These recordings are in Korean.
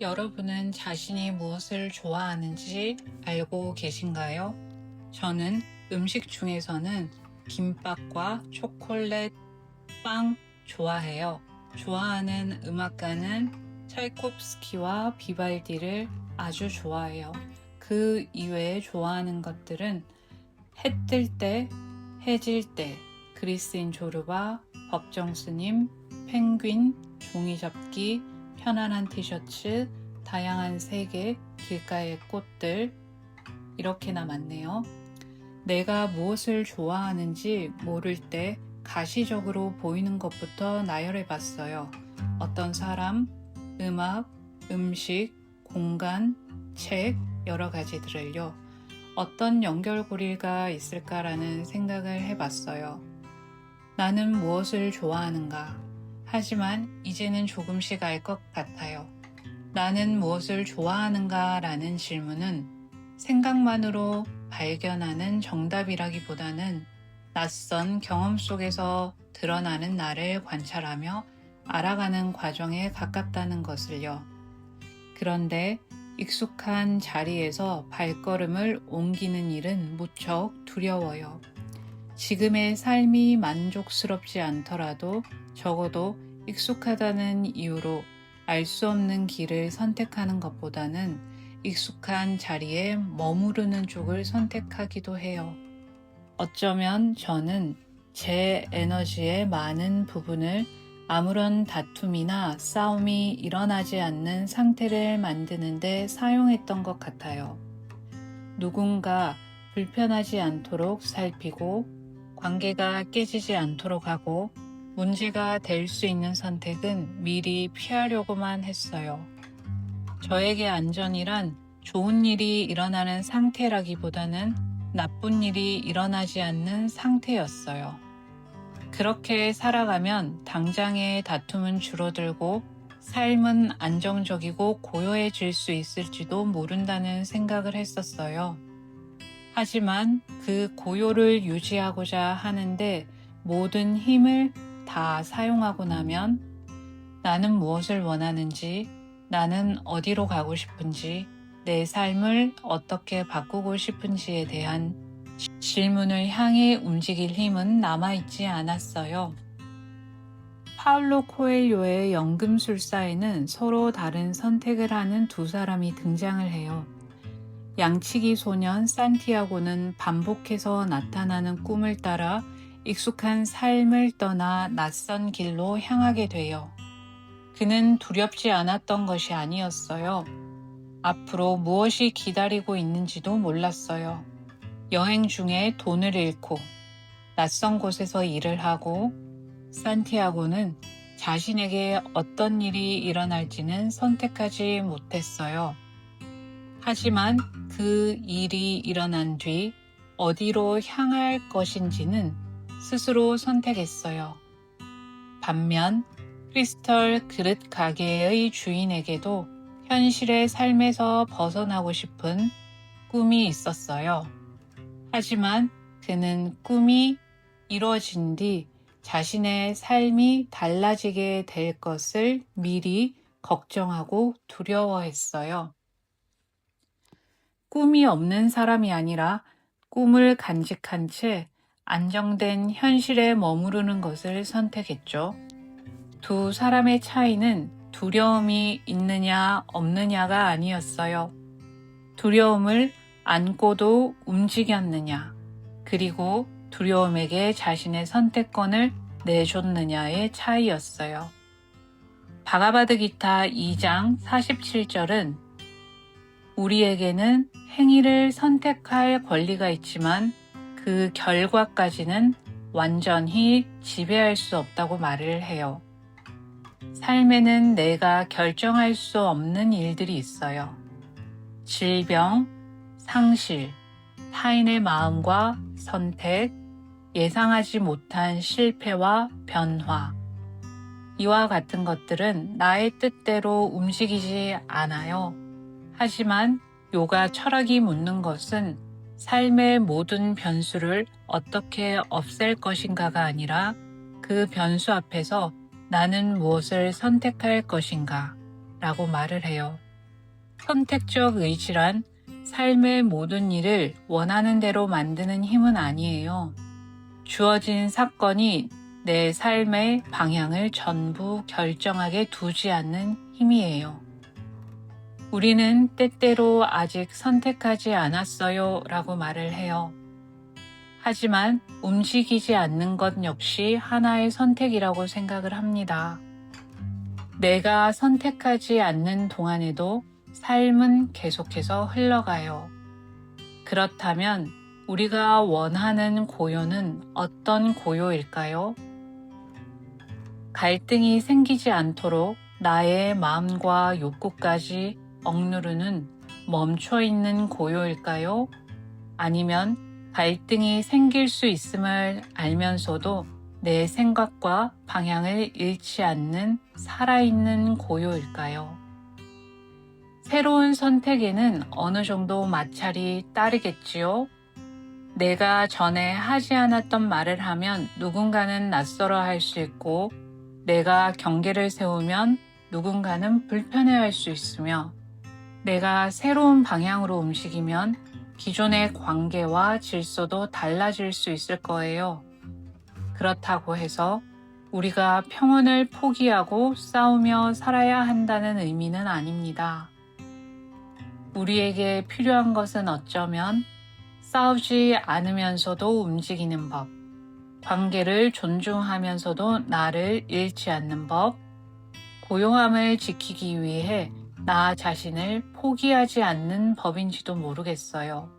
여러분은 자신이 무엇을 좋아하는지 알고 계신가요? 저는 음식 중에서는 김밥과 초콜릿, 빵 좋아해요. 좋아하는 음악가는 찰콥스키와 비발디를 아주 좋아해요. 그 이외에 좋아하는 것들은 해 뜰 때, 해질 때, 그리스인 조르바, 법정스님, 펭귄, 종이접기, 편안한 티셔츠, 다양한 색의 길가의 꽃들, 이렇게나 많네요. 내가 무엇을 좋아하는지 모를 때 가시적으로 보이는 것부터 나열해 봤어요. 어떤 사람, 음악, 음식, 공간, 책, 여러 가지들을요. 어떤 연결고리가 있을까라는 생각을 해봤어요. 나는 무엇을 좋아하는가? 하지만 이제는 조금씩 알 것 같아요. 나는 무엇을 좋아하는가? 라는 질문은 생각만으로 발견하는 정답이라기보다는 낯선 경험 속에서 드러나는 나를 관찰하며 알아가는 과정에 가깝다는 것을요. 그런데 익숙한 자리에서 발걸음을 옮기는 일은 무척 두려워요. 지금의 삶이 만족스럽지 않더라도 적어도 익숙하다는 이유로 알 수 없는 길을 선택하는 것보다는 익숙한 자리에 머무르는 쪽을 선택하기도 해요. 어쩌면 저는 제 에너지의 많은 부분을 아무런 다툼이나 싸움이 일어나지 않는 상태를 만드는 데 사용했던 것 같아요. 누군가 불편하지 않도록 살피고 관계가 깨지지 않도록 하고 문제가 될 수 있는 선택은 미리 피하려고만 했어요. 저에게 안전이란 좋은 일이 일어나는 상태라기보다는 나쁜 일이 일어나지 않는 상태였어요. 그렇게 살아가면 당장의 다툼은 줄어들고 삶은 안정적이고 고요해질 수 있을지도 모른다는 생각을 했었어요. 하지만 그 고요를 유지하고자 하는데 모든 힘을 다 사용하고 나면 나는 무엇을 원하는지, 나는 어디로 가고 싶은지, 내 삶을 어떻게 바꾸고 싶은지에 대한 질문을 향해 움직일 힘은 남아있지 않았어요. 파울로 코엘료의 연금술사에는 서로 다른 선택을 하는 두 사람이 등장을 해요. 양치기 소년 산티아고는 반복해서 나타나는 꿈을 따라 익숙한 삶을 떠나 낯선 길로 향하게 돼요. 그는 두렵지 않았던 것이 아니었어요. 앞으로 무엇이 기다리고 있는지도 몰랐어요. 여행 중에 돈을 잃고 낯선 곳에서 일을 하고 산티아고는 자신에게 어떤 일이 일어날지는 선택하지 못했어요. 하지만 그 일이 일어난 뒤 어디로 향할 것인지는 스스로 선택했어요. 반면 크리스털 그릇 가게의 주인에게도 현실의 삶에서 벗어나고 싶은 꿈이 있었어요. 하지만 그는 꿈이 이루어진 뒤 자신의 삶이 달라지게 될 것을 미리 걱정하고 두려워했어요. 꿈이 없는 사람이 아니라 꿈을 간직한 채 안정된 현실에 머무르는 것을 선택했죠. 두 사람의 차이는 두려움이 있느냐 없느냐가 아니었어요. 두려움을 안고도 움직였느냐, 그리고 두려움에게 자신의 선택권을 내줬느냐의 차이였어요. 바가바드 기타 2장 47절은 우리에게는 행위를 선택할 권리가 있지만 그 결과까지는 완전히 지배할 수 없다고 말을 해요. 삶에는 내가 결정할 수 없는 일들이 있어요. 질병, 상실, 타인의 마음과 선택, 예상하지 못한 실패와 변화. 이와 같은 것들은 나의 뜻대로 움직이지 않아요. 하지만 요가 철학이 묻는 것은 삶의 모든 변수를 어떻게 없앨 것인가가 아니라 그 변수 앞에서 나는 무엇을 선택할 것인가 라고 말을 해요. 선택적 의지란 삶의 모든 일을 원하는 대로 만드는 힘은 아니에요. 주어진 사건이 내 삶의 방향을 전부 결정하게 두지 않는 힘이에요. 우리는 때때로 아직 선택하지 않았어요 라고 말을 해요. 하지만 움직이지 않는 것 역시 하나의 선택이라고 생각을 합니다. 내가 선택하지 않는 동안에도 삶은 계속해서 흘러가요. 그렇다면 우리가 원하는 고요는 어떤 고요일까요? 갈등이 생기지 않도록 나의 마음과 욕구까지 억누르는 멈춰있는 고요일까요? 아니면 갈등이 생길 수 있음을 알면서도 내 생각과 방향을 잃지 않는 살아있는 고요일까요? 새로운 선택에는 어느 정도 마찰이 따르겠지요? 내가 전에 하지 않았던 말을 하면 누군가는 낯설어 할 수 있고, 내가 경계를 세우면 누군가는 불편해할 수 있으며, 내가 새로운 방향으로 움직이면 기존의 관계와 질서도 달라질 수 있을 거예요. 그렇다고 해서 우리가 평온을 포기하고 싸우며 살아야 한다는 의미는 아닙니다. 우리에게 필요한 것은 어쩌면 싸우지 않으면서도 움직이는 법, 관계를 존중하면서도 나를 잃지 않는 법, 고요함을 지키기 위해 나 자신을 포기하지 않는 법인지도 모르겠어요.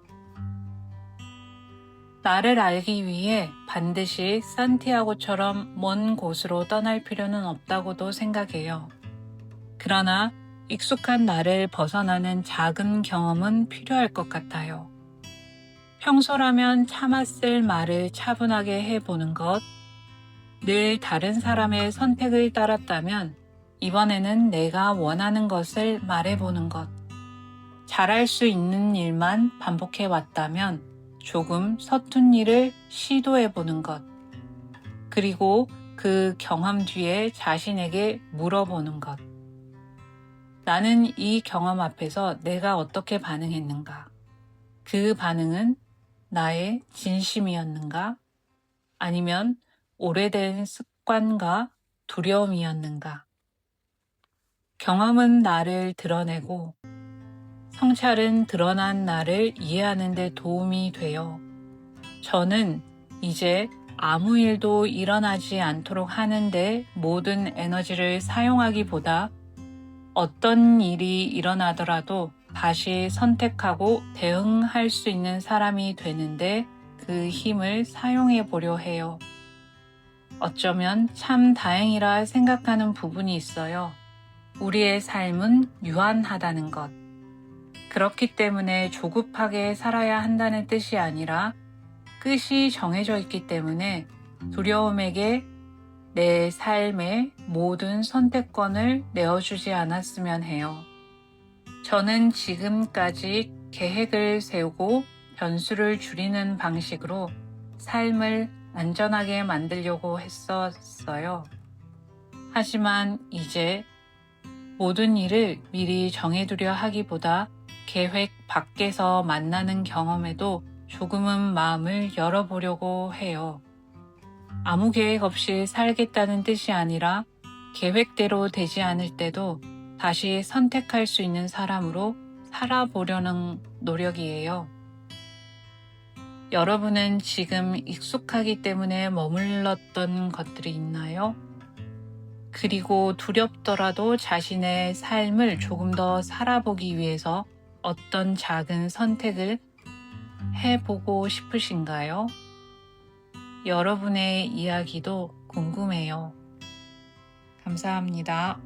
나를 알기 위해 반드시 산티아고처럼 먼 곳으로 떠날 필요는 없다고도 생각해요. 그러나 익숙한 나를 벗어나는 작은 경험은 필요할 것 같아요. 평소라면 참았을 말을 차분하게 해보는 것, 늘 다른 사람의 선택을 따랐다면 이번에는 내가 원하는 것을 말해보는 것, 잘할 수 있는 일만 반복해 왔다면 조금 서툰 일을 시도해보는 것, 그리고 그 경험 뒤에 자신에게 물어보는 것. 나는 이 경험 앞에서 내가 어떻게 반응했는가? 그 반응은 나의 진심이었는가? 아니면 오래된 습관과 두려움이었는가? 경험은 나를 드러내고 성찰은 드러난 나를 이해하는 데 도움이 돼요. 저는 이제 아무 일도 일어나지 않도록 하는데 모든 에너지를 사용하기보다 어떤 일이 일어나더라도 다시 선택하고 대응할 수 있는 사람이 되는데 그 힘을 사용해 보려 해요. 어쩌면 참 다행이라 생각하는 부분이 있어요. 우리의 삶은 유한하다는 것. 그렇기 때문에 조급하게 살아야 한다는 뜻이 아니라 끝이 정해져 있기 때문에 두려움에게 내 삶의 모든 선택권을 내어주지 않았으면 해요. 저는 지금까지 계획을 세우고 변수를 줄이는 방식으로 삶을 안전하게 만들려고 했었어요. 하지만 이제 모든 일을 미리 정해두려 하기보다 계획 밖에서 만나는 경험에도 조금은 마음을 열어보려고 해요. 아무 계획 없이 살겠다는 뜻이 아니라 계획대로 되지 않을 때도 다시 선택할 수 있는 사람으로 살아보려는 노력이에요. 여러분은 지금 익숙하기 때문에 머물렀던 것들이 있나요? 그리고 두렵더라도 자신의 삶을 조금 더 살아보기 위해서 어떤 작은 선택을 해보고 싶으신가요? 여러분의 이야기도 궁금해요. 감사합니다.